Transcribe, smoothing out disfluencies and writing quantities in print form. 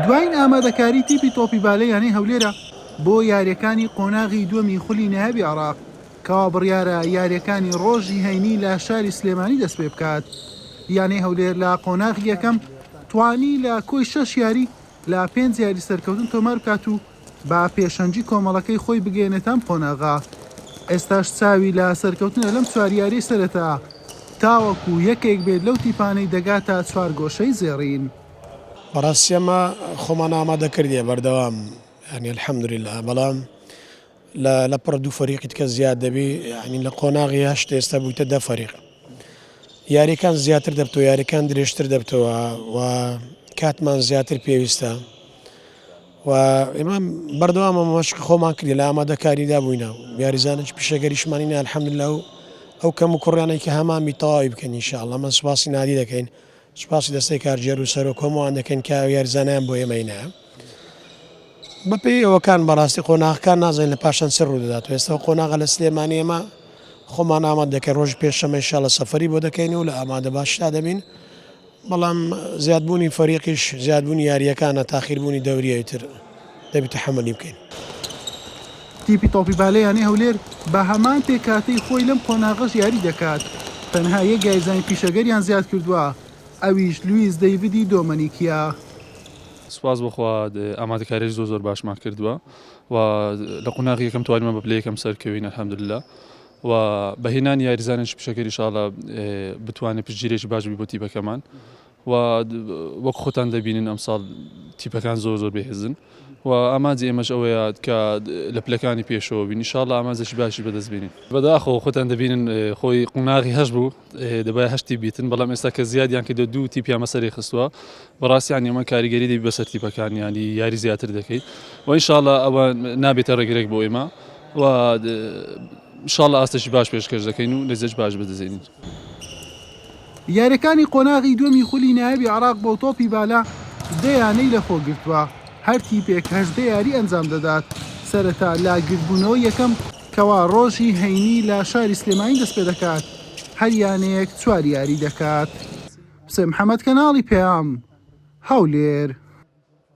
دوایین ئامادەکاری تیپی تۆپی بالەیانەی هەولێرە بۆ یاریەکانی قۆناغی دووەمی خولی نەهابی عێراق کەوا بڕیارە یاریەکانی ڕۆژی هەینی لە شاری سلێمانی دەست پێ بکات. یانەی هەولێر لە قۆناغی یەکەم توانی لە کۆی 6 یاری لە 5 یاری سەرکەوتن تۆمار بکات و با پێشەنجی کۆمەڵەکەی خۆی بگەێنێتان قۆناغا. ئێستاش چاوی لە سەرکەوتنە لەم 4 یاری سەرەتا تاوەکو یەکێک بێت لەو تیپانەی دەگاتە 4 گۆشەی زێڕین. بەڕاستی ئەمە خۆمان ئامادەکردیە بەردەوام ینی الحەمدولله، بەڵام لە پڕ دوو فەریقیت کە زیاد دەبی ینی لە قۆناغی هەشت ئێستا بوویتە 10 فەریق. یاریەکان زیاتر دەبتەوە، یاریەکان درێژتر دەبتەوە و کاتمان زیاتر پێویستە و ئێمە بەردەوامە مەشق خۆمان کردی لە ئامادەکاریدا بووینە یاریزانش پیشەگەریشمانینە الحەمدولله و ئەو کەم و کوڕیانەی کە هەمامی تەواوی بکەن ئینشاءڵڵا. ئەمە سوپاسی نادی دەکەین، سوپاسی دەستەی کارژێر و سەرۆک هەمووان دەکەن کە یاریزانیان بۆ ئێمە هێنایە. بەپێی ئەوەکان بەڕاستی قۆناغەکان نازانین لە پاشان چ ڕوودەدات و ئێستا قۆناغە لە سلێمانی ئێمە خۆمان ئامادە دەکەین، ڕۆژ پێشەمە ئینشاڵڵا سەفەری بۆ دەکەین و لە ئامادە باشدا دەبین، بەڵام زیادبوونی فەریقیش زیادبوونی یاریەکانە تاخیربوونی دەوریەی تر دەبی تەحەممەلی بکەین. تیپی تۆپی بالەیانەی هەولێر بە هەمان پێکاتەی خۆی لەم قۆناغەش یاری دەکات. تەنها یەک گایزانی پیشەگەریان زیاد کردووە، ئەویش لویس دەیڤیدی دۆمەنیکیە. سوپاس بخوا ئامادەکاریش زۆر باشمان کردووە و لە قۆناغی یەکەم توانیمە بە پلەیەکەم سەرکەوین الحەمدولله و بەهێنانی یاریزانش پیشەگەری ئینشاڵڵا بتوانێت پشتگیرێکی باش بی بۆ تیپەکەمان و وەک خۆتان دەبینن ئەمساڵ تیپەکان زۆر بێهێزن و ئاماجی ئێمەش ئەوەیە کە لە پلەکانی پێشەوە بین ئینشاڵڵا ئاماجێکی باشی بەدەست بینین. بەداخەوە خۆتان دەبینن خۆی قۆناغی هەش بوو دەبای هەشتی بیتن، بەڵام ئێستا کە زیادیان کە دوو تیپیان مەسەری خستووە بەڕاستیان ئێمە کاریگەری دەبی بەسەر تیپەکان ینی یاری زیاتر دەکەیت و ئینشاڵڵا ئەوە نابێتە ڕێگرێک بۆ ئێمە و ئینشاڵڵا ئاستێکی باش پێشکەش دەکەین و نەزێک باش بەدەزێنین. یاریەکانی قۆناغی دووەمی خولی نایابی عێراق بۆ تۆپی بالا دەیانەی لەخۆ گرتووە، هەر تیپێک 18 یاری ئەنجام دەدات. سەرەتا لاگرتبوونەوە یەکەم کەوا ڕۆژی هەینی لە شاری سلێمانی دەست پێ دەکات، هەر یانەیەک 4 یاری دەکات. حسێن محەممەد کەناڵی پێام هەولێر.